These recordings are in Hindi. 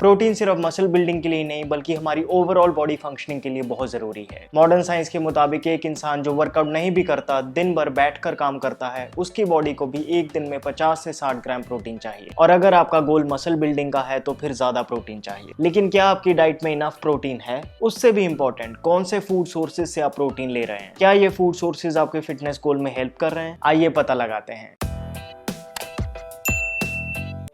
प्रोटीन सिर्फ मसल बिल्डिंग के लिए नहीं बल्कि हमारी ओवरऑल बॉडी फंक्शनिंग के लिए बहुत जरूरी है। मॉडर्न साइंस के मुताबिक एक इंसान जो वर्कआउट नहीं भी करता, दिन भर बैठकर काम करता है, उसकी बॉडी को भी एक दिन में 50 से 60 ग्राम प्रोटीन चाहिए। और अगर आपका गोल मसल बिल्डिंग का है तो फिर ज्यादा प्रोटीन चाहिए। लेकिन क्या आपकी डाइट में इनफ प्रोटीन है? उससे भी इंपॉर्टेंट, कौन से फूड सोर्सेज से आप प्रोटीन ले रहे हैं? क्या ये फूड सोर्सेज आपके फिटनेस गोल में हेल्प कर रहे हैं? आइए पता लगाते हैं।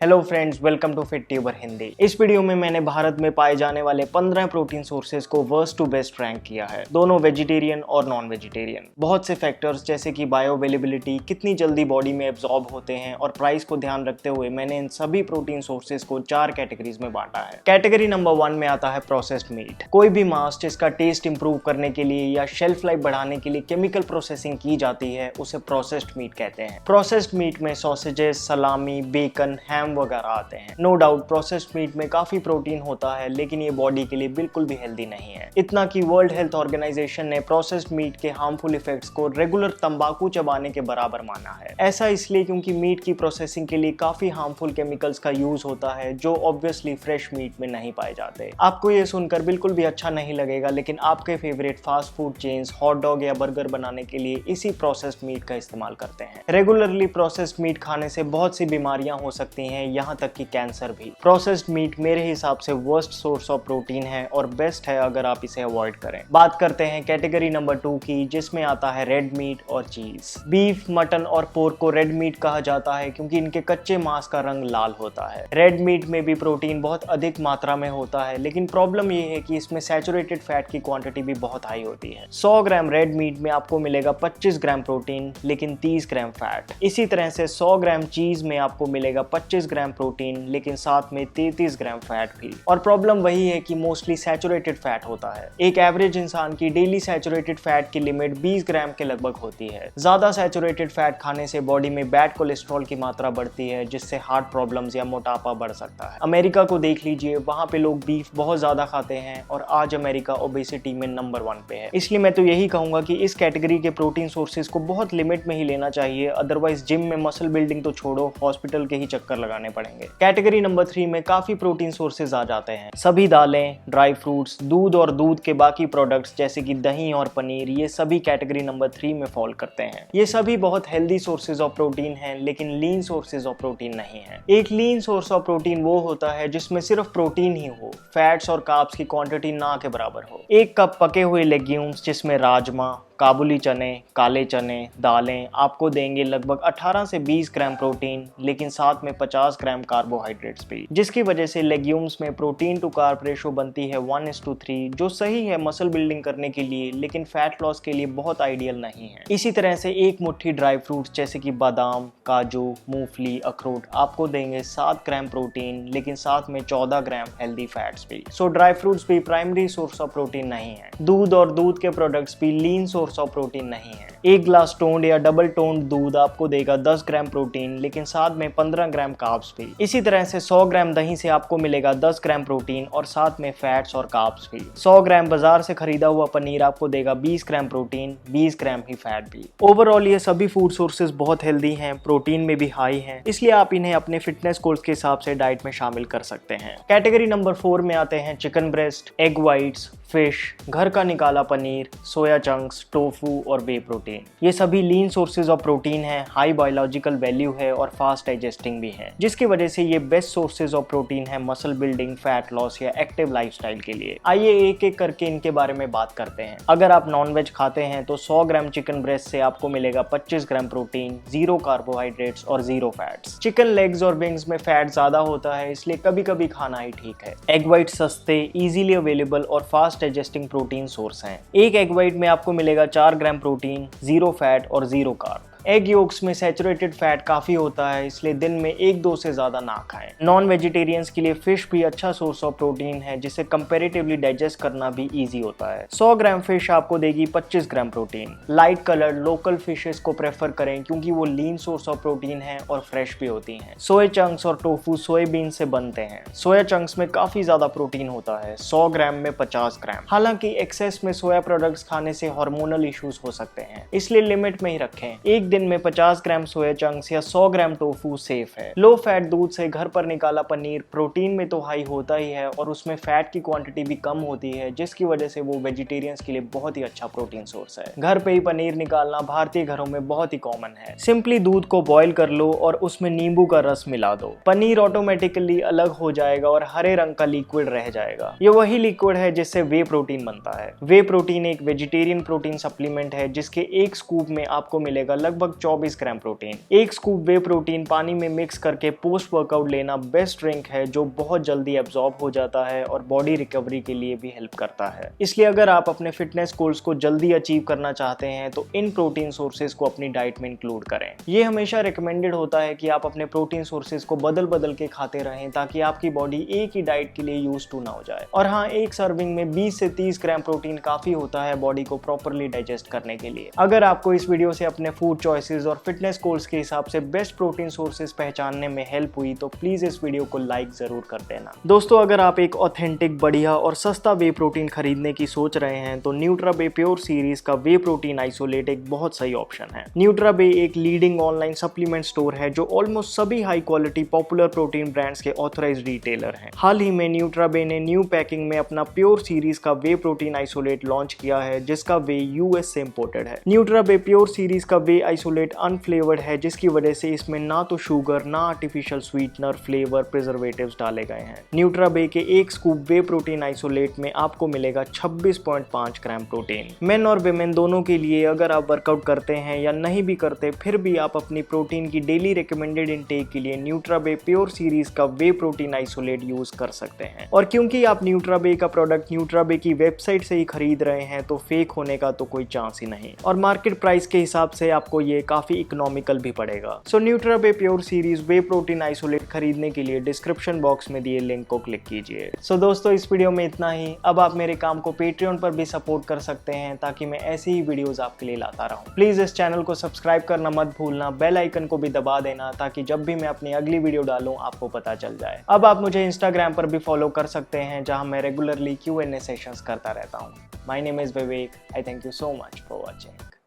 Hello friends, welcome to fit tuber Hindi. इस वीडियो में मैंने भारत में पाए जाने वाले 15 प्रोटीन सोर्सेज को वर्स्ट टू बेस्ट रैंक किया है, दोनों वेजिटेरियन और नॉन वेजिटेरियन। बहुत से फैक्टर्स जैसे कि बायो अवेलेबिलिटी, कितनी जल्दी बॉडी में एब्जॉर्ब होते हैं और प्राइस को ध्यान रखते हुए मैंने इन सभी प्रोटीन सोर्सेज को 4 कैटेगरीज में बांटा है। कैटेगरी नंबर 1 में आता है प्रोसेस्ड मीट। कोई भी मांस जिसका टेस्ट इंप्रूव करने के लिए या शेल्फ लाइफ बढ़ाने के लिए केमिकल प्रोसेसिंग की जाती है, उसे प्रोसेस्ड मीट कहते हैं। प्रोसेस्ड मीट में सॉसेजेस, सलामी, बेकन, हैम वगैरह आते हैं। नो डाउट प्रोसेस्ड मीट में काफी प्रोटीन होता है, लेकिन ये बॉडी के लिए बिल्कुल भी हेल्दी नहीं है। इतना कि वर्ल्ड हेल्थ ऑर्गेनाइजेशन ने प्रोसेस्ड मीट के हार्मफुल इफेक्ट्स को रेगुलर तंबाकू चबाने के बराबर माना है। ऐसा इसलिए क्योंकि मीट की प्रोसेसिंग के लिए काफी हार्मफुल केमिकल्स का यूज होता है, जो ऑब्वियसली फ्रेश मीट में नहीं पाए जाते। आपको ये सुनकर बिल्कुल भी अच्छा नहीं लगेगा, लेकिन आपके favourite fast food chains hot dog या बर्गर बनाने के लिए इसी प्रोसेस्ड मीट का इस्तेमाल करते हैं। रेगुलरली प्रोसेस्ड मीट खाने से बहुत सी बीमारियां हो सकती हैं, यहाँ तक कि कैंसर भी। प्रोसेस्ड मीट मेरे हिसाब से वर्स्ट सोर्स ऑफ प्रोटीन है और बेस्ट है अगर आप इसे अवॉइड करें। बात करते हैं कैटेगरी नंबर 2 की, जिसमें आता है रेड मीट और चीज। बीफ, मटन और पोर्क को रेड मीट कहा जाता है क्योंकि इनके कच्चे मांस का रंग लाल होता है। रेड मीट में भी प्रोटीन बहुत अधिक मात्रा में होता है, लेकिन प्रॉब्लम ये है कि इसमें सैचुरेटेड फैट की क्वांटिटी भी बहुत हाई होती है। 100 ग्राम रेड मीट में आपको मिलेगा 25 ग्राम प्रोटीन, लेकिन 30 ग्राम फैट। इसी तरह से 100 ग्राम चीज में आपको मिलेगा 25 ग्राम प्रोटीन, लेकिन साथ में 33 ग्राम फैट भी। और प्रॉब्लम वही है कि मोस्टली सैचुरेटेड फैट होता है। एक एवरेज इंसान की डेली सैचुरेटेड फैट की लिमिट 20 ग्राम के लगभग होती है। ज्यादा सैचुरेटेड फैट खाने से बॉडी में बैड कोलेस्ट्रॉल की मात्रा बढ़ती है, जिससे हार्ट प्रॉब्लम्स या मोटापा बढ़ सकता है। अमेरिका को देख लीजिए, वहां पे लोग बीफ बहुत ज्यादा खाते हैं और आज अमेरिका ओबेसिटी में नंबर 1 पे है। इसलिए मैं तो यही कहूंगा कि इस कैटेगरी के प्रोटीन सोर्सेज को बहुत लिमिट में ही लेना चाहिए, अदरवाइज जिम में मसल बिल्डिंग तो छोड़ो, हॉस्पिटल के ही चक्कर लगाने पड़ेंगे। कैटेगरी नंबर 3 में काफी प्रोटीन सोर्सेज आ जाते हैं। सभी दालें, ड्राई फ्रूट्स, दूध और दूध के बाकी प्रोडक्ट्स जैसे कि दही और पनीर, ये सभी कैटेगरी नंबर 3 में फॉल करते हैं। ये सभी बहुत हेल्दी सोर्सेज ऑफ प्रोटीन हैं, लेकिन लीन सोर्सेज ऑफ प्रोटीन नहीं है। एक लीन सोर्स ऑफ प्रोटीन वो होता है जिसमें सिर्फ प्रोटीन ही हो, फैट्स और कार्ब्स की क्वांटिटी ना के बराबर हो। 1 कप पके हुए लेग्यूम्स जिसमें राजमा, काबुली चने, काले चने, दालें आपको देंगे लगभग 18 से 20 ग्राम प्रोटीन, लेकिन साथ में 50 ग्राम कार्बोहाइड्रेट्स भी, जिसकी वजह से लेग्यूम्स में प्रोटीन टू कार्ब रेशो बनती है 1:3, जो सही है मसल बिल्डिंग करने के लिए, लेकिन फैट लॉस के लिए बहुत आइडियल नहीं है। इसी तरह से एक मुट्ठी ड्राई फ्रूट्स जैसे कि बादाम, काजू, मूंगफली, अखरोट आपको देंगे 7 ग्राम प्रोटीन, लेकिन साथ में 14 ग्राम हेल्दी फैट्स भी। सो ड्राई फ्रूट्स भी प्राइमरी सोर्स ऑफ प्रोटीन नहीं है। दूध और दूध के प्रोडक्ट्स भी लीन सोर्स ऑफ प्रोटीन नहीं है। 1 ग्लास टोन्ड या डबल टोन्ड दूध आपको देगा 10 ग्राम प्रोटीन, लेकिन साथ में 15 ग्राम कार्ब्स भी। इसी तरह से 100 ग्राम दही से आपको मिलेगा 10 ग्राम प्रोटीन और साथ में फैट्स और कार्ब्स भी। 100 ग्राम बाजार से खरीदा हुआ पनीर आपको देगा 20 ग्राम प्रोटीन, 20 ग्राम ही फैट भी। ओवरऑल ये सभी फूड सोर्सेज बहुत हेल्दी हैं, प्रोटीन में भी हाई हैं, इसलिए आप इन्हें अपने फिटनेस गोल्स के हिसाब से डाइट में शामिल कर सकते हैं। कैटेगरी नंबर 4 में आते हैं chicken breast, egg whites, fish, घर का निकाला पनीर, सोया चंक्स, टोफू और वे प्रोटीन। ये सभी लीन सोर्सेज ऑफ प्रोटीन हैं, हाई बायोलॉजिकल वैल्यू है और फास्ट डाइजेस्टिंग भी है, जिसकी वजह से ये बेस्ट सोर्सेज ऑफ प्रोटीन है मसल बिल्डिंग, फैट लॉस या एक्टिव लाइफस्टाइल के लिए। आइए एक एक करके इनके बारे में बात करते हैं। अगर आप नॉनवेज खाते हैं तो 100 ग्राम चिकन ब्रेस्ट से आपको मिलेगा 25 ग्राम प्रोटीन, 0 कार्बोहाइड्रेट्स और 0 फैट्स। चिकन लेग्स और विंग्स में फैट ज्यादा होता है, इसलिए कभी कभी खाना ही ठीक है। एग व्हाइट सस्ते, इजीली अवेलेबल और फास्ट डाइजेस्टिंग प्रोटीन सोर्स हैं। एक एग व्हाइट में आपको मिलेगा 4 ग्राम प्रोटीन, 0 फैट और 0 कार्ब। एग योक्स में सैचुरेटेड फैट काफी होता है, इसलिए दिन में 1-2 से ज्यादा ना खाएं। नॉन वेजिटेरियंस के लिए फिश भी अच्छा सोर्स ऑफ प्रोटीन है, जिसे कंपैरेटिवली डाइजेस्ट करना भी इजी होता है। 100 ग्राम फिश आपको देगी 25 gram protein. Light coloured local fishes को प्रेफर करें क्योंकि वो लीन सोर्स ऑफ प्रोटीन है और फ्रेश भी होती हैं। सोया चंक्स और टोफू सोयाबीन से बनते हैं। सोया चंक्स में काफी ज्यादा प्रोटीन होता है, 100 ग्राम में 50 ग्राम। हालांकि एक्सेस में सोया प्रोडक्ट्स खाने से हार्मोनल इश्यूज हो सकते हैं, इसलिए लिमिट में ही रखें। एक एक दिन में 50 ग्राम सोया चंक्स या 100 ग्राम टोफू सेफ है। लो फैट दूध से घर पर निकाला पनीर प्रोटीन में तो हाई होता ही है और उसमें फैट की क्वांटिटी भी कम होती है, जिसकी वजह से वो वेजिटेरियंस के लिए बहुत ही अच्छा प्रोटीन सोर्स है। घर पे ही पनीर निकालना भारतीय घरों में बहुत ही कॉमन है। सिंपली दूध को बॉईल कर लो और उसमें नींबू का रस मिला दो। पनीर ऑटोमेटिकली अलग हो जाएगा और हरे रंग का लिक्विड रह जाएगा। ये वही लिक्विड है जिससे वे प्रोटीन बनता है। वे प्रोटीन एक वेजिटेरियन प्रोटीन सप्लीमेंट है जिसके एक स्कूप में आपको मिलेगा लगभग 24 ग्राम प्रोटीन। एक स्कूप वे प्रोटीन पानी में मिक्स करके पोस्ट वर्कआउट लेना बेस्ट ड्रिंक है जो बहुत जल्दी एब्जॉर्ब हो जाता है और बॉडी रिकवरी के लिए भी हेल्प करता है। इसलिए अगर आप अपने फिटनेस गोल्स को जल्दी अचीव करना चाहते हैं तो इन प्रोटीन सोर्सेज को अपनी डाइट में इंक्लूड करें। ये हमेशा रिकमेंडेड होता है कि आप अपने प्रोटीन सोर्सेज को बदल बदल के खाते रहें ताकि आपकी बॉडी एक ही डाइट के लिए यूज टू ना हो जाए। और हाँ, एक सर्विंग में 20 से 30 ग्राम प्रोटीन काफी होता है बॉडी को प्रॉपरली डाइजेस्ट करने के लिए। अगर आपको इस वीडियो से अपने फूड चॉइसेस और फिटनेस गोल्स के हिसाब से बेस्ट प्रोटीन सोर्सेज पहचानने में हेल्प हुई तो प्लीज इस वीडियो को लाइक जरूर कर देना। दोस्तों, अगर आप एक ऑथेंटिक, बढ़िया और सस्ता वे प्रोटीन खरीदने की सोच रहे हैं तो न्यूट्राबे प्योर सीरीज का वे प्रोटीन आइसोलेट एक बहुत सही ऑप्शन है। न्यूट्राबे एक लीडिंग ऑनलाइन सप्लीमेंट स्टोर है जो ऑलमोस्ट सभी high quality popular protein brands के ऑथराइज्ड रिटेलर हैं। हाल ही में न्यूट्राबे ने न्यू पैकिंग में अपना प्योर सीरीज का वे प्रोटीन आइसोलेट लॉन्च किया है जिसका वे यूएस से इंपोर्टेड है। न्यूट्राबे प्योर सीरीज का वे आइसोलेट अनफ्लेवर्ड है जिसकी वजह से इसमें ना तो शुगर, ना आर्टिफिशियल स्वीटनर, फ्लेवर, प्रिजर्वेटिव्स डाले गए हैं। न्यूट्राबे के एक स्कूप वे प्रोटीन आइसोलेट में आपको मिलेगा 26.5 ग्राम प्रोटीन। मेन और विमेन दोनों के लिए अगर आप वर्कआउट करते हैं या नहीं भी करते फिर भी आप अपनी प्रोटीन की डेली रिकमेंडेड इनटेक के लिए न्यूट्राबे प्योर सीरीज का वे प्रोटीन आइसोलेट यूज कर सकते हैं। और क्योंकि आप न्यूट्राबे का प्रोडक्ट न्यूट्राबे की वेबसाइट से ही खरीद रहे हैं तो फेक होने का तो कोई चांस ही नहीं और मार्केट प्राइस के हिसाब से आपको ये काफी इकोनॉमिकल भी पड़ेगा। सो न्यूट्राबे प्योर सीरीज वे प्रोटीन आइसोलेट खरीदने के लिए डिस्क्रिप्शन बॉक्स में दिए लिंक को क्लिक कीजिए। सो दोस्तों, इस वीडियो में इतना ही। अब आप मेरे काम को पेट्रियन पर भी सपोर्ट कर सकते हैं ताकि मैं ऐसी ही वीडियोस आपके लिए लाता रहूं। प्लीज इस चैनल को सब्सक्राइब करना मत भूलना, बेल आइकन को भी दबा देना ताकि जब भी मैं अपनी अगली वीडियो डालूं आपको पता चल जाए। अब आप मुझे इंस्टाग्राम पर भी फॉलो कर सकते हैं जहां मैं रेगुलरली Q&A सेशंस करता रहता हूं। My name is Vivek. I thank you so much for watching.